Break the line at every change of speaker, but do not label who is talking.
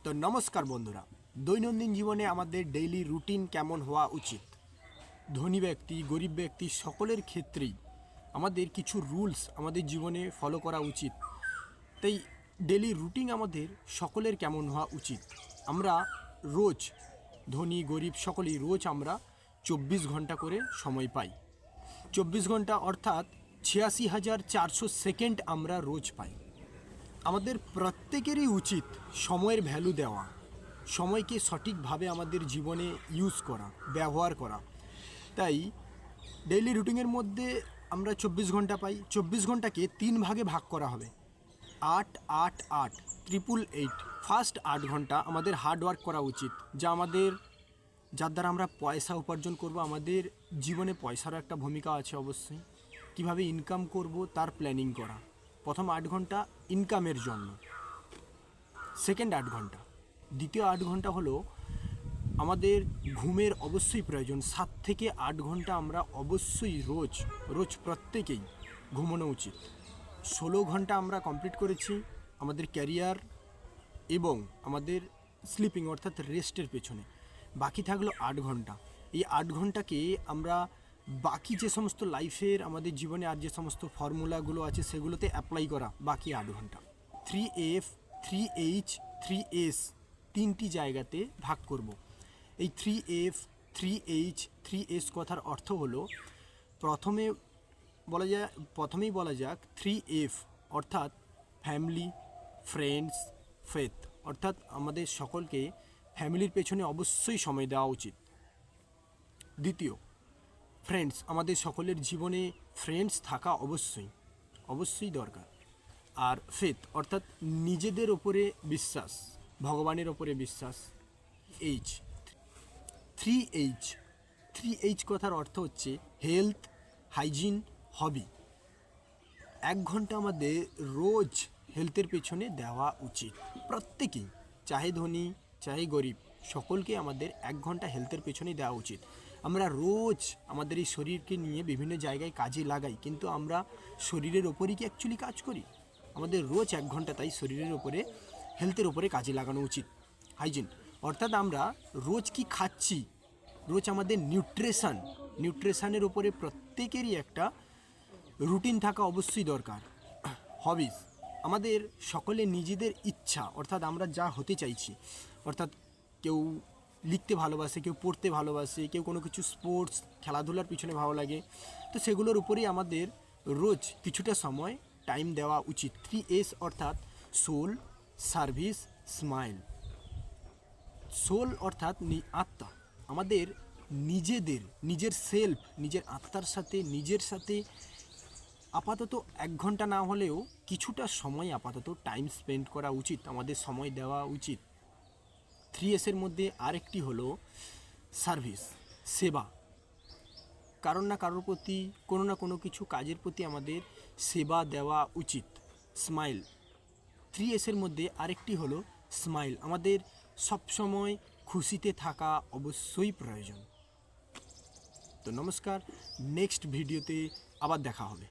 তো নমস্কার বন্ধুরা, দৈনন্দিন জীবনে আমাদের ডেইলি রুটিন কেমন হওয়া উচিত? ধনী ব্যক্তি, গরিব ব্যক্তি সকলের ক্ষেত্রেই আমাদের কিছু রুলস আমাদের জীবনে ফলো করা উচিত। তাই ডেইলি রুটিন আমাদের সকলের কেমন হওয়া উচিত? আমরা রোজ, ধনী গরিব সকলেই রোজ আমরা 24 ঘন্টা করে সময় পাই। 24 ঘন্টা অর্থাৎ 86,400 সেকেন্ড আমরা রোজ পাই। আমাদের প্রত্যেকেরই উচিত সময়ের ভ্যালু দেওয়া, সময়কে সঠিকভাবে আমাদের জীবনে ইউজ করা, ব্যবহার করা। তাই ডেইলি রুটিনের মধ্যে আমরা 24 ঘন্টা পাই। 24 ঘন্টাকে 3 ভাগে ভাগ করা হবে। 8 8 8 888। ফার্স্ট 8 ঘন্টা আমাদের হার্ডওয়ার্ক করা উচিত, যার দ্বারা আমরা পয়সা উপার্জন করব। আমাদের জীবনে পয়সারও একটা ভূমিকা আছে অবশ্যই। কিভাবে ইনকাম করব তার প্ল্যানিং করা। প্রথম 8 ঘন্টা ইনকামের জন্য, সেকেন্ড 8 ঘন্টা। দ্বিতীয় 8 ঘন্টা হলো আমাদের ঘুমের অবশ্যই প্রয়োজন। 7 থেকে 8 ঘন্টা আমরা অবশ্যই রোজ প্রত্যেকেই ঘুমানো উচিত। 16 ঘন্টা আমরা কমপ্লিট করেছি আমাদের ক্যারিয়ার এবং আমাদের স্লিপিং অর্থাৎ রেস্টের পেছনে। বাকি থাকলো 8 ঘন্টা। এই 8 ঘন্টাকে আমরা বাকি যে সমস্ত লাইফের আমাদের জীবনে আর যে সমস্ত ফর্মুলাগুলো আছে সেগুলোতে অ্যাপ্লাই করা বাকি 8 ঘন্টা। 3F 3H 3S তিনটি জায়গাতে ভাগ করব। এই 3F 3H 3S কথার অর্থ হলো প্রথমেই বলা যাক 3F অর্থাৎ ফ্যামিলি, ফ্রেন্ডস, ফেথ। অর্থাৎ আমাদের সকলকে ফ্যামিলির পেছনে অবশ্যই সময় দেওয়া উচিত। দ্বিতীয়, ফ্রেন্ডস। আমাদের সকলের জীবনে ফ্রেন্ডস থাকা অবশ্যই দরকার। আর ফেথ অর্থাৎ নিজেদের ওপরে বিশ্বাস, ভগবানের ওপরে বিশ্বাস। এইচ 3H কথার অর্থ হচ্ছে হেলথ, হাইজিন, হবি। 1 ঘন্টা আমাদের রোজ হেলথের পেছনে দেওয়া উচিত। প্রত্যেকেই, চাহে ধনী চাহে গরিব, সকলকে আমাদের 1 ঘন্টা হেলথের পেছনে দেওয়া উচিত। আমরা রোজ আমাদের এই শরীরকে নিয়ে বিভিন্ন জায়গায় কাজে লাগাই, কিন্তু আমরা শরীরের ওপরই কি অ্যাকচুয়ালি কাজ করি? আমাদের রোজ 1 ঘন্টা তাই শরীরের ওপরে, হেলথের ওপরে কাজে লাগানো উচিত। হাইজিন অর্থাৎ আমরা রোজ কি খাচ্ছি, রোজ আমাদের নিউট্রিশনের ওপরে প্রত্যেকেরই একটা রুটিন থাকা অবশ্যই দরকার। হবিস আমাদের সকলে নিজেদের ইচ্ছা অর্থাৎ আমরা যা হতে চাইছি, অর্থাৎ কেউ লিখতে ভালোবাসে, কেউ পড়তে ভালোবাসে, কেউ কোনো কিছু স্পোর্টস খেলাধুলার পিছনে ভালো লাগে, তো সেগুলোর উপরেই আমাদের রোজ কিছুটা সময় টাইম দেওয়া উচিত। 3S অর্থাৎ সোল, সার্ভিস, স্মাইল। সোল অর্থাৎ আত্মা। আমাদের নিজের সেলফ, নিজের আত্মার সাথে, নিজের সাথে আপাতত 1 ঘন্টা না হলেও কিছুটা সময় আপাতত টাইম স্পেন্ড করা উচিত, আমাদের সময় দেওয়া উচিত। 3Sের মধ্যে আরেকটি হলো সার্ভিস, সেবা। কারোর প্রতি কোনো না কোনো কিছু কাজের প্রতি আমাদের সেবা দেওয়া উচিত। স্মাইল 3Sের মধ্যে আরেকটি হলো স্মাইল। আমাদের সবসময় খুশিতে থাকা অবশ্যই প্রয়োজন। তো নমস্কার, নেক্সট ভিডিওতে আবার দেখা হবে।